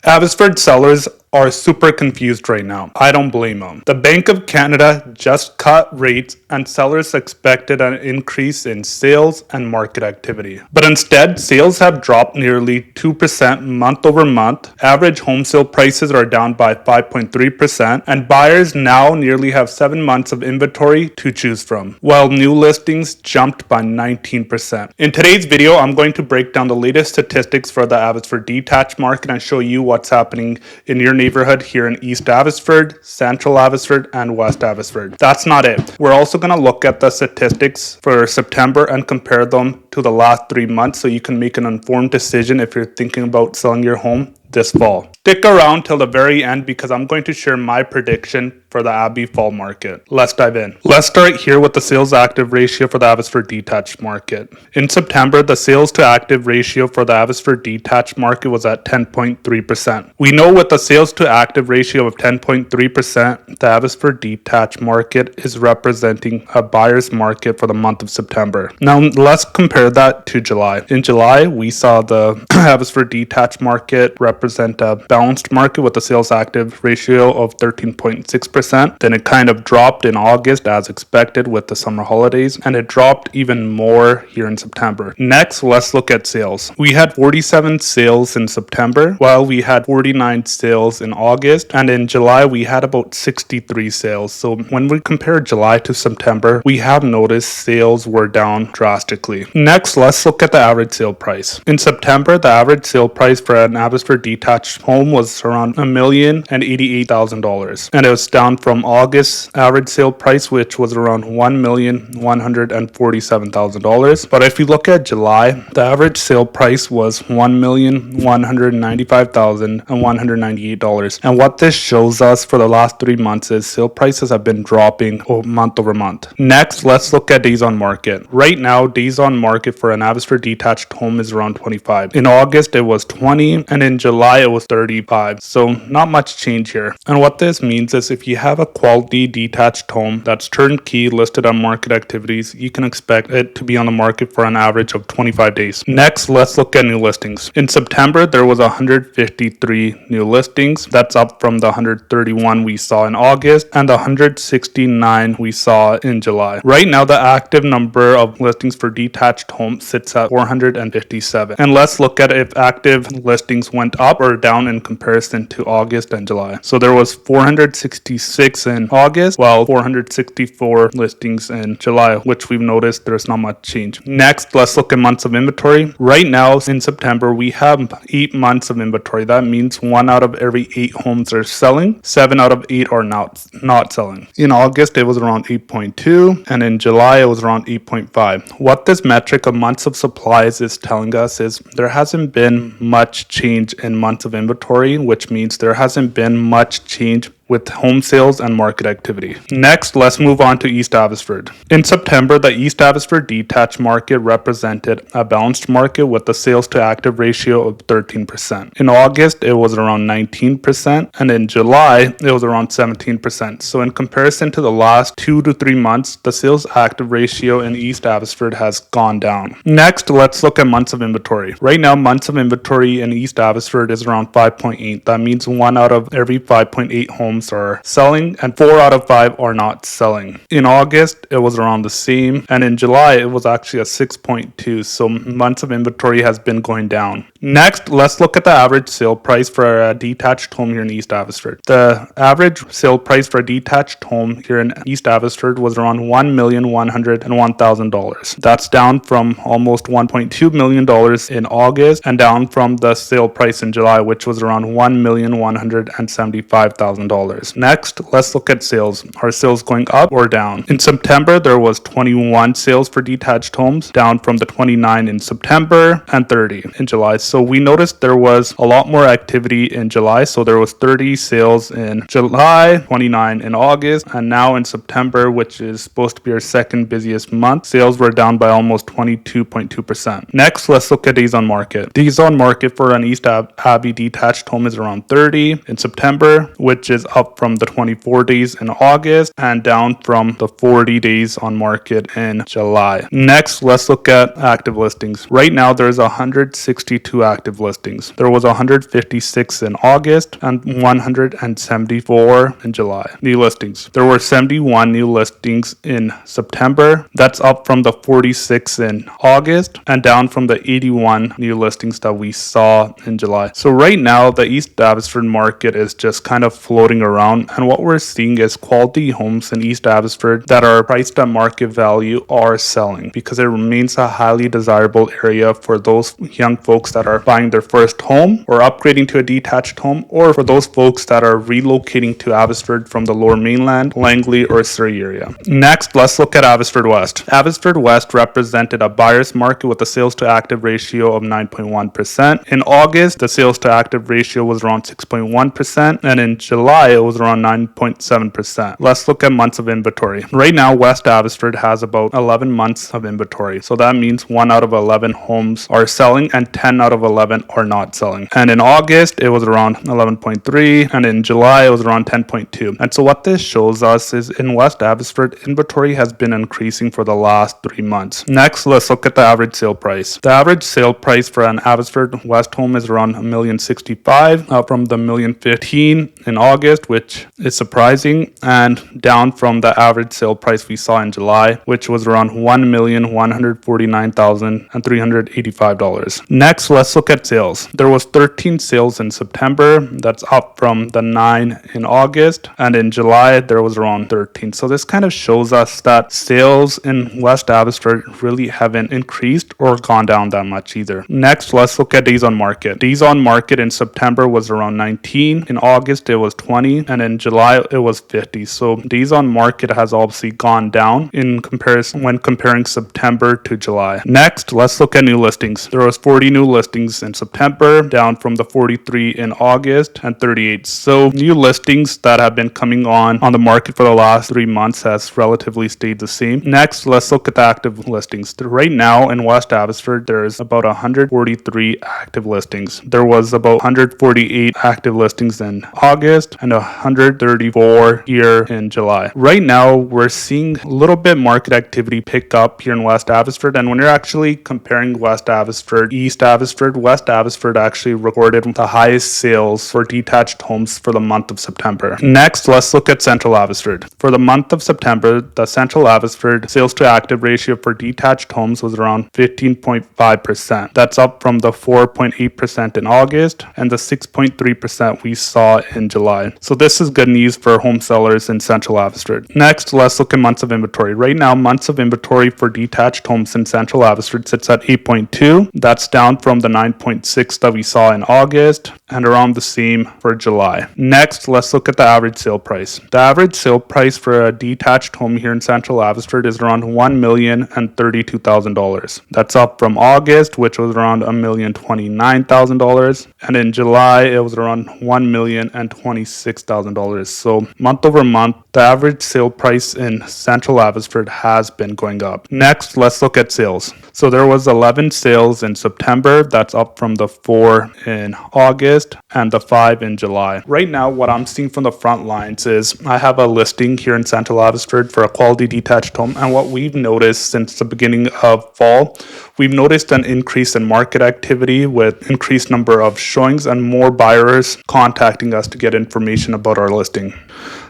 Abbotsford sellers are super confused right now. I don't blame them. The Bank of Canada just cut rates and sellers expected an increase in sales and market activity. But instead, sales have dropped nearly 2% month over month. Average home sale prices are down by 5.3%, and buyers now nearly have 7 months of inventory to choose from, while new listings jumped by 19%. In today's video, I'm going to break down the latest statistics for the Abbotsford Detached market and show you what's happening in your neighborhood here in East Abbotsford, Central Abbotsford, and West Abbotsford. That's not it. We're also going to look at the statistics for September and compare them to the last 3 months so you can make an informed decision if you're thinking about selling your home this fall. Stick around till the very end because I'm going to share my prediction for the Abbey fall market. Let's dive in. Let's start here with the sales active ratio for the Abbotsford Detached market. In September, the sales to active ratio for the Abbotsford Detached market was at 10.3%. We know with the sales to active ratio of 10.3%, the Abbotsford Detached market is representing a buyer's market for the month of September. Now, let's compare that to July. In July, we saw the Abbotsford Detached market represent a balanced market with a sales active ratio of 13.6%. Then it kind of dropped in August as expected with the summer holidays, and it dropped even more here in September. Next, let's look at sales. We had 47 sales in September, while we had 49 sales in August, and in July we had about 63 sales. So when we compare July to September, we have noticed sales were down drastically. Next, let's look at the average sale price. In September, the average sale price for an Abbotsford Detached home was around $1,088,000, and it was down from August's average sale price, which was around $1,147,000. But if you look at July, the average sale price was $1,195,198. And what this shows us for the last 3 months is sale prices have been dropping month over month. Next, let's look at days on market. Right now, days on market for an Abbotsford Detached home is around 25. In August, it was 20, and in July, it was 35. So not much change here. And what this means is if you have a quality detached home that's turnkey listed on market activities, you can expect it to be on the market for an average of 25 days. Next, let's look at new listings. In September, there was 153 new listings. That's up from the 131 we saw in August and the 169 we saw in July. Right now, the active number of listings for detached homes sits at 457. And let's look at if active listings went up or down in comparison to August and July. So there was 466 in August, while 464 listings in July, which we've noticed there's not much change. Next, let's look at months of inventory. Right now, in September, we have 8 months of inventory. That means 1 out of every 8 homes are selling, 7 out of 8 are not selling. In August, it was around 8.2, and in July, it was around 8.5. What this metric of months of supplies is telling us is there hasn't been much change in months of inventory, which means there hasn't been much change with home sales and market activity. Next, let's move on to East Abbotsford. In September, the East Abbotsford Detached market represented a balanced market with a sales to active ratio of 13%. In August, it was around 19%, and in July, it was around 17%. So in comparison to the last 2 to 3 months, the sales active ratio in East Abbotsford has gone down. Next, let's look at months of inventory. Right now, months of inventory in East Abbotsford is around 5.8. That means 1 out of every 5.8 homes are selling and 4 out of 5 are not selling. In August, it was around the same, and in July, it was actually a 6.2. So months of inventory has been going down. Next, let's look at the average sale price for a detached home here in East Abbotsford. The average sale price for a detached home here in East Abbotsford was around $1,101,000. That's down from almost $1.2 million in August and down from the sale price in July, which was around $1,175,000. Next, let's look at sales. Are sales going up or down? In September, there was 21 sales for detached homes, down from the 29 in September and 30 in July. So we noticed there was a lot more activity in July. So there was 30 sales in July, 29 in August, and now in September, which is supposed to be our second busiest month, sales were down by almost 22.2%. Next, let's look at days on market. Days on market for an East Abbey detached home is around 30 in September, which is up from the 24 days in August and down from the 40 days on market in July. Next, let's look at active listings. Right now, there's 162 active listings. There was 156 in August and 174 in July. New listings. There were 71 new listings in September. That's up from the 46 in August and down from the 81 new listings that we saw in July. So right now, the East Abbotsford market is just kind of floating around, and what we're seeing is quality homes in East Abbotsford that are priced at market value are selling because it remains a highly desirable area for those young folks that are buying their first home or upgrading to a detached home, or for those folks that are relocating to Abbotsford from the Lower Mainland, Langley, or Surrey area. Next, let's look at Abbotsford West. Abbotsford West represented a buyer's market with a sales to active ratio of 9.1%. In August, the sales to active ratio was around 6.1%, and in July, it was around 9.7%. Let's look at months of inventory. Right now, West Abbotsford has about 11 months of inventory. So that means 1 out of 11 homes are selling and 10 out of 11 are not selling. And in August, it was around 11.3, and in July, it was around 10.2. And so what this shows us is in West Abbotsford, inventory has been increasing for the last 3 months. Next, let's look at the average sale price. The average sale price for an Abbotsford West home is around $1,065,000, up from the $1,015,000 in August, which is surprising, and down from the average sale price we saw in July, which was around $1,149,385. Next, let's look at sales. There was 13 sales in September. That's up from the 9 in August, and in July there was around 13. So this kind of shows us that sales in West Abbotsford really haven't increased or gone down that much either. Next, let's look at days on market. Days on market in September was around 19. In August it was 20, and in July it was 50. So days on market has obviously gone down in comparison when comparing September to July. Next, let's look at new listings. There was 40 new listings in September, down from the 43 in August and 38. So new listings that have been coming on the market for the last 3 months has relatively stayed the same. Next, let's look at the active listings. Right now in West Abbotsford, there's about 143 active listings. There was about 148 active listings in August and 134 here in July. Right now, we're seeing a little bit market activity pick up here in West Abbotsford, and when you're actually comparing West Abbotsford, East Abbotsford, West Abbotsford actually recorded the highest sales for detached homes for the month of September. Next, let's look at Central Abbotsford. For the month of September, the Central Abbotsford sales to active ratio for detached homes was around 15.5%. That's up from the 4.8% in August and the 6.3% we saw in July. So this is good news for home sellers in Central Abbotsford. Next, let's look at months of inventory. Right now, months of inventory for detached homes in Central Abbotsford sits at 8.2. That's down from the 9.6 that we saw in August and around the same for July. Next, let's look at the average sale price. The average sale price for a detached home here in Central Abbotsford is around $1,032,000. That's up from August, which was around $1,029,000, and in July it was around $1,026,000. So month over month, the average sale price in Central Abbotsford has been going up. Next, let's look at sales. So there was 11 sales in September. That's up from the 4 in August and the 5 in July. Right now, what I'm seeing from the front lines is I have a listing here in Central Abbotsford for a quality detached home. And what we've noticed since the beginning of fall, we've noticed an increase in market activity with increased number of showings and more buyers contacting us to get information about our listing.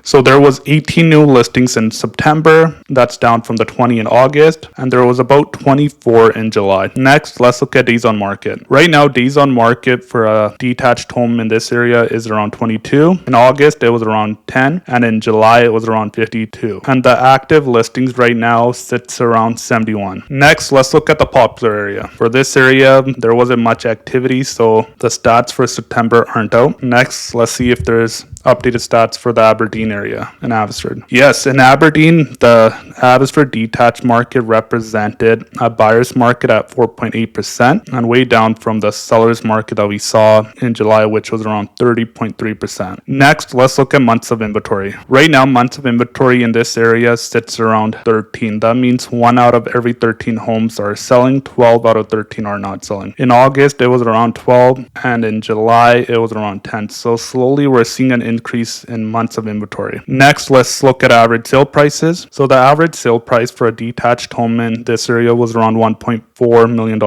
So there was 18 new listings in September. That's down from the 20 in August, and there was about 24 in July. Next, let's look at days on market. Right now, days on market for a detached home in this area is around 22. In August, it was around 10, and in July, it was around 52. And the active listings right now sits around 71. Next, let's look at the popular area. For this area, there wasn't much activity, so the stats for September aren't out. Next, let's see if there's updated stats for the Aberdeen area in Abbotsford. Yes, in Aberdeen, the Abbotsford Detached market represented a buyer's market at 4.8% and way down from the seller's market that we saw in July, which was around 30.3%. Next, let's look at months of inventory. Right now, months of inventory in this area sits around 13. That means 1 out of every 13 homes are selling, 12 out of 13 are not selling. In August, it was around 12, and in July, it was around 10. So slowly, we're seeing an increase in months of inventory. Next, let's look at average sale prices. So the average sale price for a detached home in this area was around $1.4 million.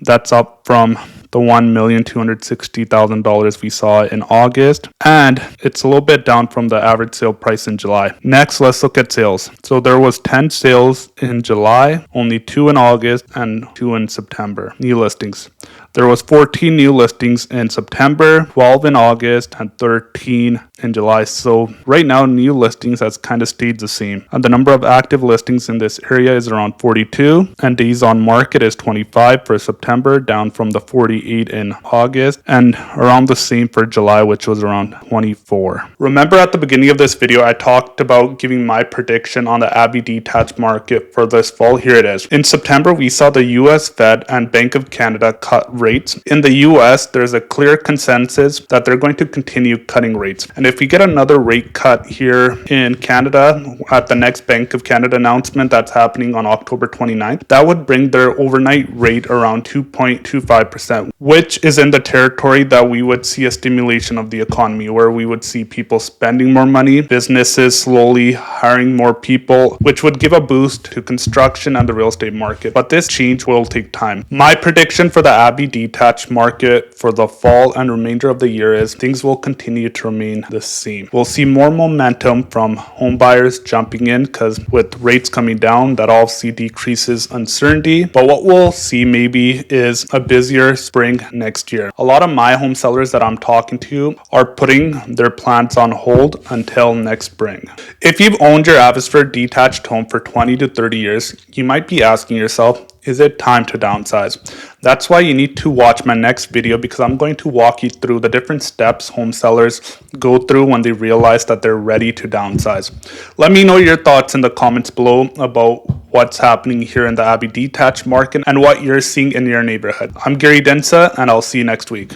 That's up from the $1,260,000 we saw in August, and it's a little bit down from the average sale price in July. Next, let's look at sales. So there was 10 sales in July, only 2 in August, and 2 in September. New listings. There was 14 new listings in September, 12 in August, and 13 in July. So right now, new listings has kind of stayed the same. And the number of active listings in this area is around 42, and days on market is 25 for September, down from the 48 in August, and around the same for July, which was around 24. Remember at the beginning of this video, I talked about giving my prediction on the Abby Detached market for this fall. Here it is. In September, we saw the US Fed and Bank of Canada cut rates. In the US, there's a clear consensus that they're going to continue cutting rates. And if we get another rate cut here in Canada at the next Bank of Canada announcement that's happening on October 29th, that would bring their overnight rate around 2.25%, which is in the territory that we would see a stimulation of the economy, where we would see people spending more money, businesses slowly hiring more people, which would give a boost to construction and the real estate market. But this change will take time. My prediction for the Abby Detached market for the fall and remainder of the year is things will continue to remain the same. We'll see more momentum from home buyers jumping in, because with rates coming down, that obviously decreases uncertainty. But what we'll see maybe is a busier spring next year. A lot of my home sellers that I'm talking to are putting their plans on hold until next spring. If you've owned your Abbotsford Detached home for 20 to 30 years, you might be asking yourself, is it time to downsize? That's why you need to watch my next video, because I'm going to walk you through the different steps home sellers go through when they realize that they're ready to downsize. Let me know your thoughts in the comments below about what's happening here in the Abby Detached market and what you're seeing in your neighborhood. I'm Dhindsa, and I'll see you next week.